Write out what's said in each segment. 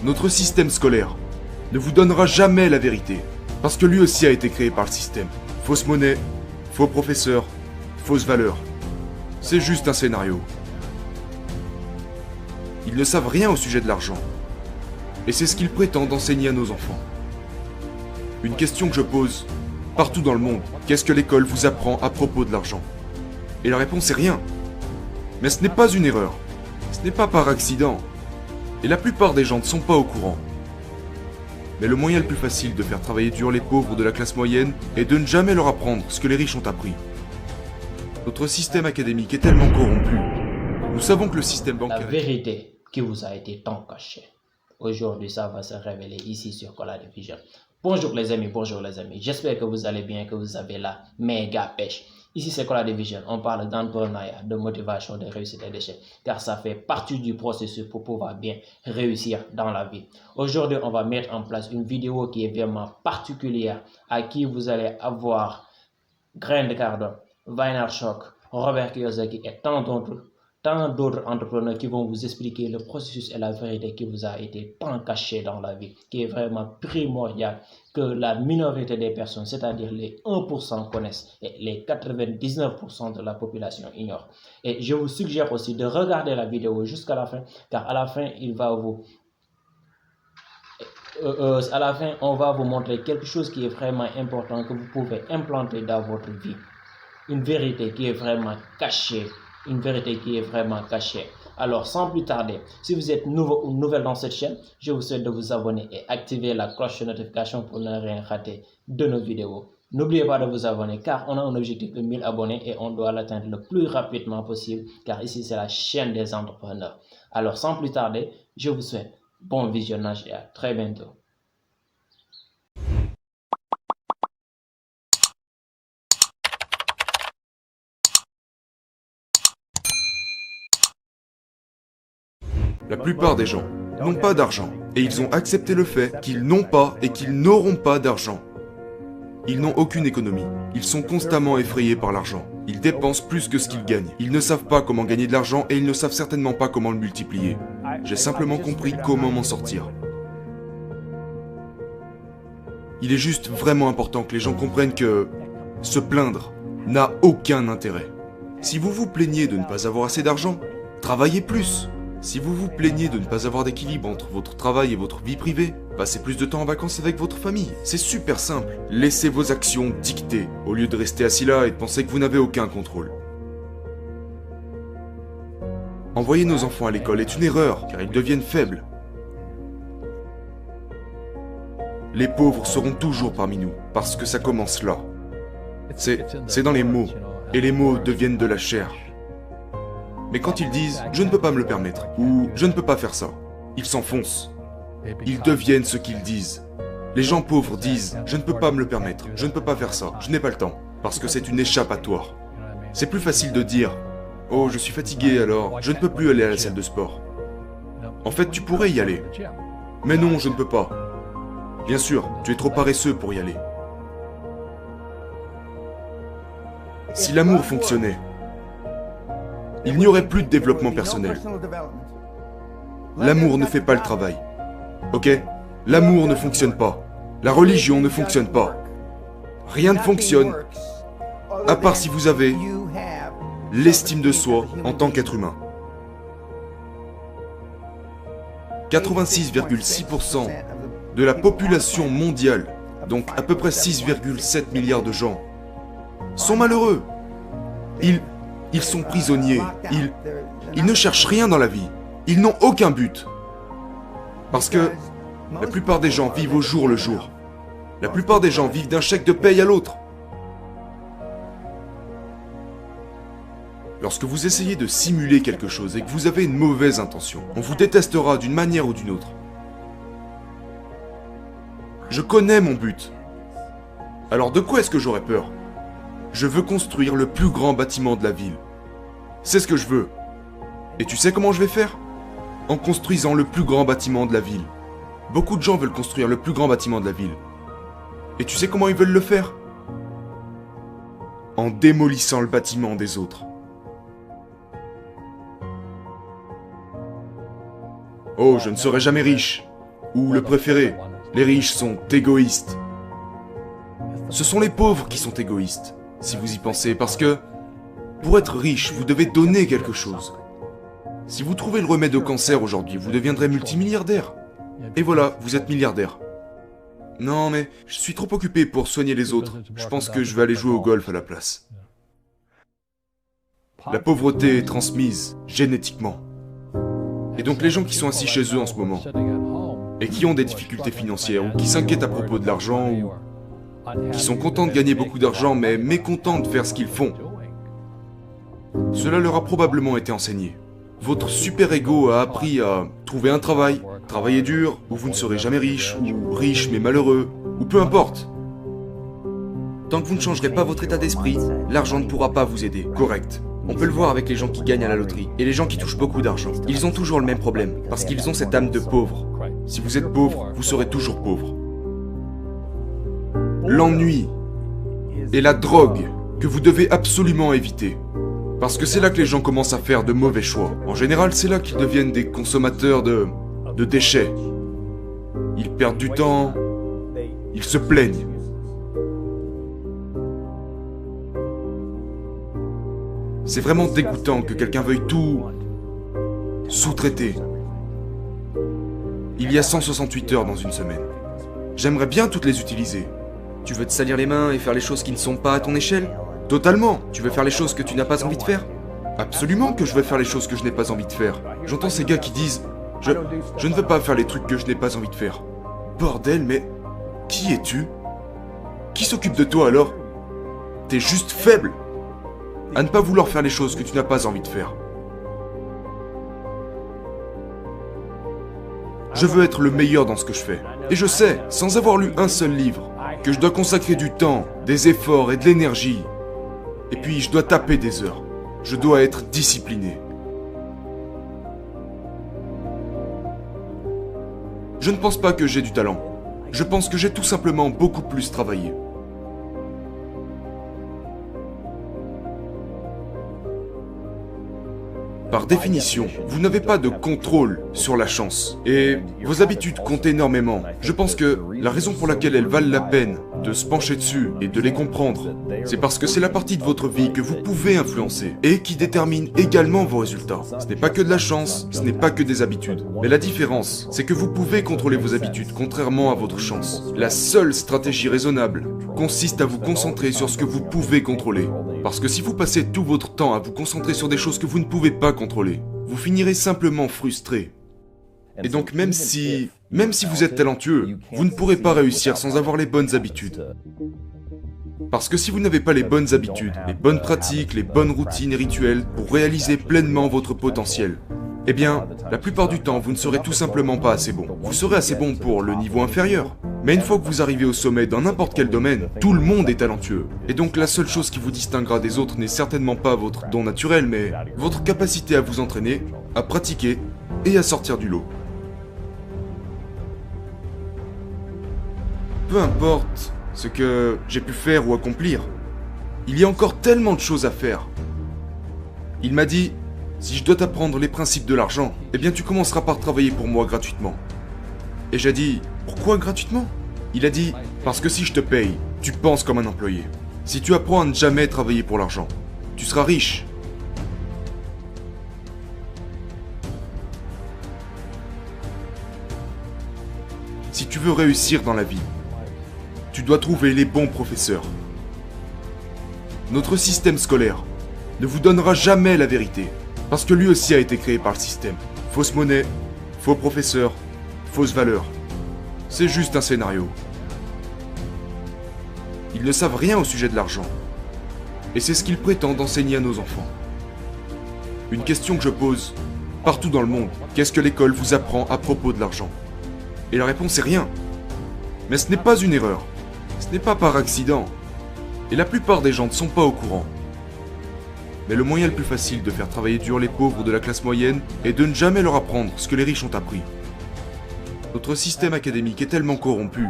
Notre système scolaire ne vous donnera jamais la vérité, parce que lui aussi a été créé par le système. Fausse monnaie, faux professeurs, fausses valeurs. C'est juste un scénario. Ils ne savent rien au sujet de l'argent. Et c'est ce qu'ils prétendent enseigner à nos enfants. Une question que je pose partout dans le monde, qu'est-ce que l'école vous apprend à propos de l'argent? Et la réponse est rien. Mais ce n'est pas une erreur. Ce n'est pas par accident. Et la plupart des gens ne sont pas au courant. Mais le moyen le plus facile de faire travailler dur les pauvres de la classe moyenne est de ne jamais leur apprendre ce que les riches ont appris. Notre système académique est tellement corrompu. Nous savons que le système bancaire... La vérité qui vous a été tant cachée. Aujourd'hui, ça va se révéler ici sur Kola Vision. Bonjour les amis, j'espère que vous allez bien, que vous avez la méga pêche. Ici c'est Kola Vision, on parle d'entrepreneuriat, de motivation, de réussite et d'échec, car ça fait partie du processus pour pouvoir bien réussir dans la vie. Aujourd'hui, on va mettre en place une vidéo qui est vraiment particulière, à qui vous allez avoir Grant Cardone, Vaynerchuk, Robert Kiyosaki et tant d'autres entrepreneurs qui vont vous expliquer le processus et la vérité qui vous a été tant caché dans la vie, qui est vraiment primordial, que la minorité des personnes, c'est-à-dire les 1% connaissent et les 99% de la population ignorent. Et je vous suggère aussi de regarder la vidéo jusqu'à la fin, car à la fin, on va vous montrer quelque chose qui est vraiment important que vous pouvez implanter dans votre vie. Une vérité qui est vraiment cachée. Alors, sans plus tarder, si vous êtes nouveau ou nouvelle dans cette chaîne, je vous souhaite de vous abonner et activer la cloche de notification pour ne rien rater de nos vidéos. N'oubliez pas de vous abonner car on a un objectif de 1000 abonnés et on doit l'atteindre le plus rapidement possible car ici c'est la chaîne des entrepreneurs. Alors, sans plus tarder, je vous souhaite bon visionnage et à très bientôt. La plupart des gens n'ont pas d'argent et ils ont accepté le fait qu'ils n'ont pas et qu'ils n'auront pas d'argent. Ils n'ont aucune économie. Ils sont constamment effrayés par l'argent. Ils dépensent plus que ce qu'ils gagnent. Ils ne savent pas comment gagner de l'argent et ils ne savent certainement pas comment le multiplier. J'ai simplement compris comment m'en sortir. Il est juste vraiment important que les gens comprennent que se plaindre n'a aucun intérêt. Si vous vous plaignez de ne pas avoir assez d'argent, travaillez plus. Si vous vous plaignez de ne pas avoir d'équilibre entre votre travail et votre vie privée, passez plus de temps en vacances avec votre famille. C'est super simple. Laissez vos actions dicter, au lieu de rester assis là et de penser que vous n'avez aucun contrôle. Envoyer nos enfants à l'école est une erreur, car ils deviennent faibles. Les pauvres seront toujours parmi nous, parce que ça commence là. C'est dans les mots, et les mots deviennent de la chair. Mais quand ils disent « je ne peux pas me le permettre » ou « je ne peux pas faire ça », ils s'enfoncent. Ils deviennent ce qu'ils disent. Les gens pauvres disent « je ne peux pas me le permettre, je ne peux pas faire ça, je n'ai pas le temps », parce que c'est une échappatoire. C'est plus facile de dire « oh, je suis fatigué alors, je ne peux plus aller à la salle de sport ». En fait, tu pourrais y aller. Mais non, je ne peux pas. Bien sûr, tu es trop paresseux pour y aller. Si l'amour fonctionnait, il n'y aurait plus de développement personnel. L'amour ne fait pas le travail. Ok? L'amour ne fonctionne pas. La religion ne fonctionne pas. Rien ne fonctionne, à part si vous avez l'estime de soi en tant qu'être humain. 86,6% de la population mondiale, donc à peu près 6,7 milliards de gens, sont malheureux. Ils sont prisonniers. Ils ne cherchent rien dans la vie. Ils n'ont aucun but. Parce que la plupart des gens vivent au jour le jour. La plupart des gens vivent d'un chèque de paye à l'autre. Lorsque vous essayez de simuler quelque chose et que vous avez une mauvaise intention, on vous détestera d'une manière ou d'une autre. Je connais mon but. Alors de quoi est-ce que j'aurais peur ? Je veux construire le plus grand bâtiment de la ville. C'est ce que je veux. Et tu sais comment je vais faire ? En construisant le plus grand bâtiment de la ville. Beaucoup de gens veulent construire le plus grand bâtiment de la ville. Et tu sais comment ils veulent le faire ? En démolissant le bâtiment des autres. Oh, je ne serai jamais riche. Ou le préféré, les riches sont égoïstes. Ce sont les pauvres qui sont égoïstes, si vous y pensez, parce que pour être riche, vous devez donner quelque chose. Si vous trouvez le remède au cancer aujourd'hui, vous deviendrez multimilliardaire. Et voilà, vous êtes milliardaire. Non mais, je suis trop occupé pour soigner les autres. Je pense que je vais aller jouer au golf à la place. La pauvreté est transmise génétiquement. Et donc les gens qui sont assis chez eux en ce moment, et qui ont des difficultés financières, ou qui s'inquiètent à propos de l'argent, ou qui sont contents de gagner beaucoup d'argent, mais mécontents de faire ce qu'ils font, cela leur a probablement été enseigné. Votre super-ego a appris à trouver un travail, travailler dur, ou vous ne serez jamais riche, ou riche mais malheureux, ou peu importe. Tant que vous ne changerez pas votre état d'esprit, l'argent ne pourra pas vous aider. Correct. On peut le voir avec les gens qui gagnent à la loterie, et les gens qui touchent beaucoup d'argent. Ils ont toujours le même problème, parce qu'ils ont cette âme de pauvre. Si vous êtes pauvre, vous serez toujours pauvre. L'ennui et la drogue que vous devez absolument éviter. Parce que c'est là que les gens commencent à faire de mauvais choix. En général, c'est là qu'ils deviennent des consommateurs de déchets. Ils perdent du temps, ils se plaignent. C'est vraiment dégoûtant que quelqu'un veuille tout sous-traiter. Il y a 168 heures dans une semaine. J'aimerais bien toutes les utiliser. Tu veux te salir les mains et faire les choses qui ne sont pas à ton échelle ? Totalement. Tu veux faire les choses que tu n'as pas envie de faire ? Absolument que je veux faire les choses que je n'ai pas envie de faire. J'entends ces gars qui disent « Je ne veux pas faire les trucs que je n'ai pas envie de faire. » Bordel, mais qui es-tu ? Qui s'occupe de toi alors ? T'es juste faible à ne pas vouloir faire les choses que tu n'as pas envie de faire. Je veux être le meilleur dans ce que je fais. Et je sais, sans avoir lu un seul livre, que je dois consacrer du temps, des efforts et de l'énergie. Et puis je dois taper des heures. Je dois être discipliné. Je ne pense pas que j'ai du talent. Je pense que j'ai tout simplement beaucoup plus travaillé. Par définition, vous n'avez pas de contrôle sur la chance. Et vos habitudes comptent énormément. Je pense que la raison pour laquelle elles valent la peine de se pencher dessus et de les comprendre, c'est parce que c'est la partie de votre vie que vous pouvez influencer et qui détermine également vos résultats. Ce n'est pas que de la chance, ce n'est pas que des habitudes. Mais la différence, c'est que vous pouvez contrôler vos habitudes contrairement à votre chance. La seule stratégie raisonnable consiste à vous concentrer sur ce que vous pouvez contrôler. Parce que si vous passez tout votre temps à vous concentrer sur des choses que vous ne pouvez pas contrôler, vous finirez simplement frustré. Et donc même si vous êtes talentueux, vous ne pourrez pas réussir sans avoir les bonnes habitudes. Parce que si vous n'avez pas les bonnes habitudes, les bonnes pratiques, les bonnes routines et rituels pour réaliser pleinement votre potentiel, eh bien, la plupart du temps, vous ne serez tout simplement pas assez bon. Vous serez assez bon pour le niveau inférieur. Mais une fois que vous arrivez au sommet dans n'importe quel domaine, tout le monde est talentueux. Et donc la seule chose qui vous distinguera des autres n'est certainement pas votre don naturel, mais votre capacité à vous entraîner, à pratiquer et à sortir du lot. Peu importe ce que j'ai pu faire ou accomplir, il y a encore tellement de choses à faire. Il m'a dit, si je dois t'apprendre les principes de l'argent, eh bien tu commenceras par travailler pour moi gratuitement. Et j'ai dit, pourquoi gratuitement ? Il a dit, parce que si je te paye, tu penses comme un employé. Si tu apprends à ne jamais travailler pour l'argent, tu seras riche. Si tu veux réussir dans la vie, tu dois trouver les bons professeurs. Notre système scolaire ne vous donnera jamais la vérité, parce que lui aussi a été créé par le système. Fausse monnaie, faux professeurs, fausses valeurs. C'est juste un scénario. Ils ne savent rien au sujet de l'argent. Et c'est ce qu'ils prétendent enseigner à nos enfants. Une question que je pose partout dans le monde, qu'est-ce que l'école vous apprend à propos de l'argent ? Et la réponse est rien. Mais ce n'est pas une erreur. Ce n'est pas par accident. Et la plupart des gens ne sont pas au courant. Mais le moyen le plus facile de faire travailler dur les pauvres de la classe moyenne est de ne jamais leur apprendre ce que les riches ont appris. Notre système académique est tellement corrompu.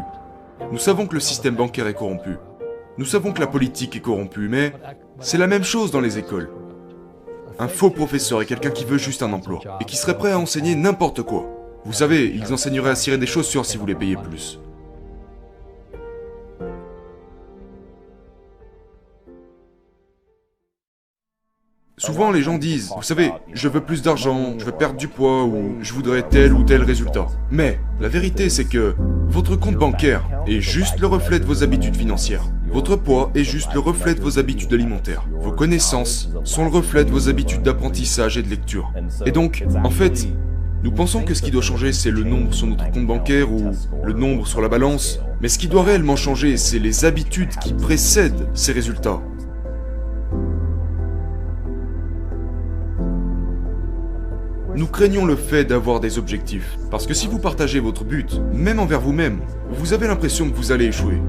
Nous savons que le système bancaire est corrompu. Nous savons que la politique est corrompue, mais c'est la même chose dans les écoles. Un faux professeur est quelqu'un qui veut juste un emploi, et qui serait prêt à enseigner n'importe quoi. Vous savez, ils enseigneraient à cirer des chaussures si vous les payez plus. Souvent, les gens disent, vous savez, je veux plus d'argent, je veux perdre du poids ou je voudrais tel ou tel résultat. Mais la vérité, c'est que votre compte bancaire est juste le reflet de vos habitudes financières. Votre poids est juste le reflet de vos habitudes alimentaires. Vos connaissances sont le reflet de vos habitudes d'apprentissage et de lecture. Et donc, en fait, nous pensons que ce qui doit changer, c'est le nombre sur notre compte bancaire ou le nombre sur la balance. Mais ce qui doit réellement changer, c'est les habitudes qui précèdent ces résultats. Nous craignons le fait d'avoir des objectifs. Parce que si vous partagez votre but, même envers vous-même, vous avez l'impression que vous allez échouer.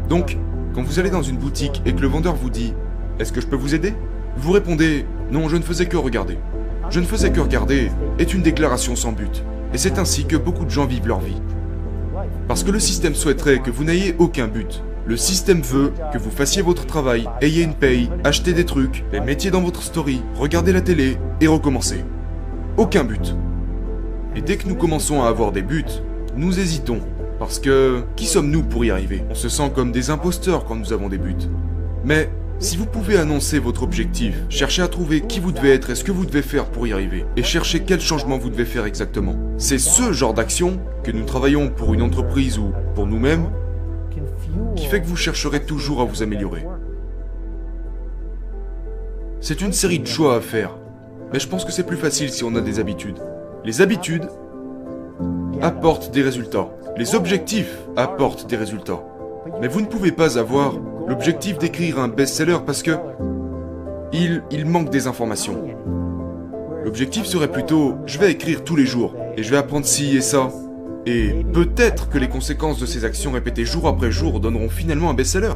Donc, quand vous allez dans une boutique et que le vendeur vous dit « Est-ce que je peux vous aider ?» Vous répondez « Non, je ne faisais que regarder ». « Je ne faisais que regarder » est une déclaration sans but. Et c'est ainsi que beaucoup de gens vivent leur vie. Parce que le système souhaiterait que vous n'ayez aucun but. Le système veut que vous fassiez votre travail, ayez une paye, achetez des trucs, les mettiez dans votre story, regardez la télé et recommencez. Aucun but. Et dès que nous commençons à avoir des buts, nous hésitons. Parce que, qui sommes-nous pour y arriver? On se sent comme des imposteurs quand nous avons des buts. Mais, si vous pouvez annoncer votre objectif, cherchez à trouver qui vous devez être et ce que vous devez faire pour y arriver, et cherchez quel changement vous devez faire exactement. C'est ce genre d'action, que nous travaillons pour une entreprise ou pour nous-mêmes, qui fait que vous chercherez toujours à vous améliorer. C'est une série de choix à faire. Mais je pense que c'est plus facile si on a des habitudes. Les habitudes apportent des résultats. Les objectifs apportent des résultats. Mais vous ne pouvez pas avoir l'objectif d'écrire un best-seller parce que il manque des informations. L'objectif serait plutôt, je vais écrire tous les jours et je vais apprendre ci et ça. Et peut-être que les conséquences de ces actions répétées jour après jour donneront finalement un best-seller.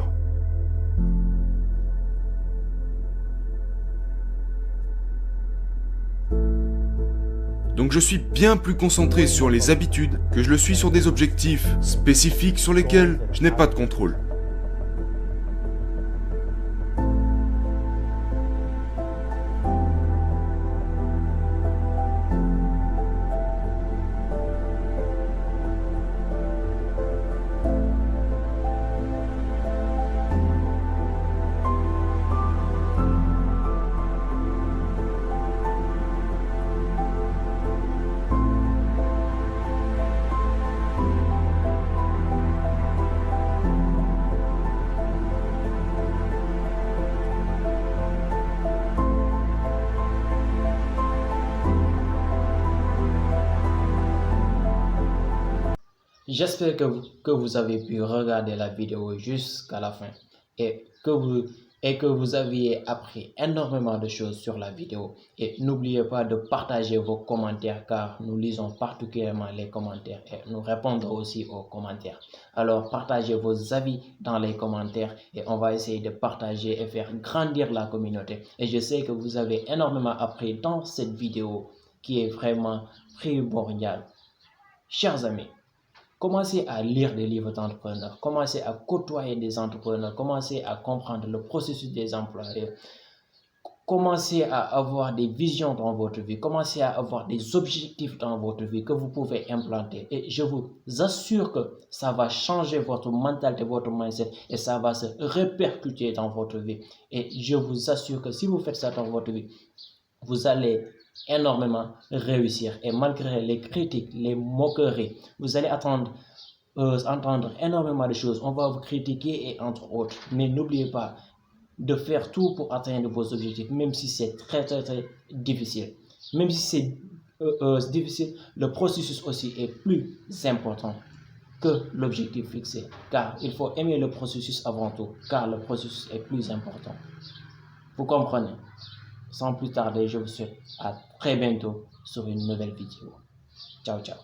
Donc je suis bien plus concentré sur les habitudes que je le suis sur des objectifs spécifiques sur lesquels je n'ai pas de contrôle. J'espère que vous avez pu regarder la vidéo jusqu'à la fin et que vous aviez appris énormément de choses sur la vidéo. Et n'oubliez pas de partager vos commentaires car nous lisons particulièrement les commentaires et nous répondons aussi aux commentaires. Alors partagez vos avis dans les commentaires et on va essayer de partager et faire grandir la communauté. Et je sais que vous avez énormément appris dans cette vidéo qui est vraiment primordiale. Chers amis, commencez à lire des livres d'entrepreneurs, commencez à côtoyer des entrepreneurs, commencez à comprendre le processus des employés, commencez à avoir des visions dans votre vie, commencez à avoir des objectifs dans votre vie que vous pouvez implanter. Et je vous assure que ça va changer votre mentalité, votre mindset et ça va se répercuter dans votre vie. Et je vous assure que si vous faites ça dans votre vie, vous allez énormément réussir et malgré les critiques, les moqueries, vous allez entendre énormément de choses. On va vous critiquer et entre autres, mais n'oubliez pas de faire tout pour atteindre vos objectifs, même si c'est très difficile. Même si c'est difficile, le processus aussi est plus important que l'objectif fixé, car il faut aimer le processus avant tout, car le processus est plus important. Vous comprenez? Sans plus tarder, je vous souhaite à très bientôt sur une nouvelle vidéo. Ciao, ciao.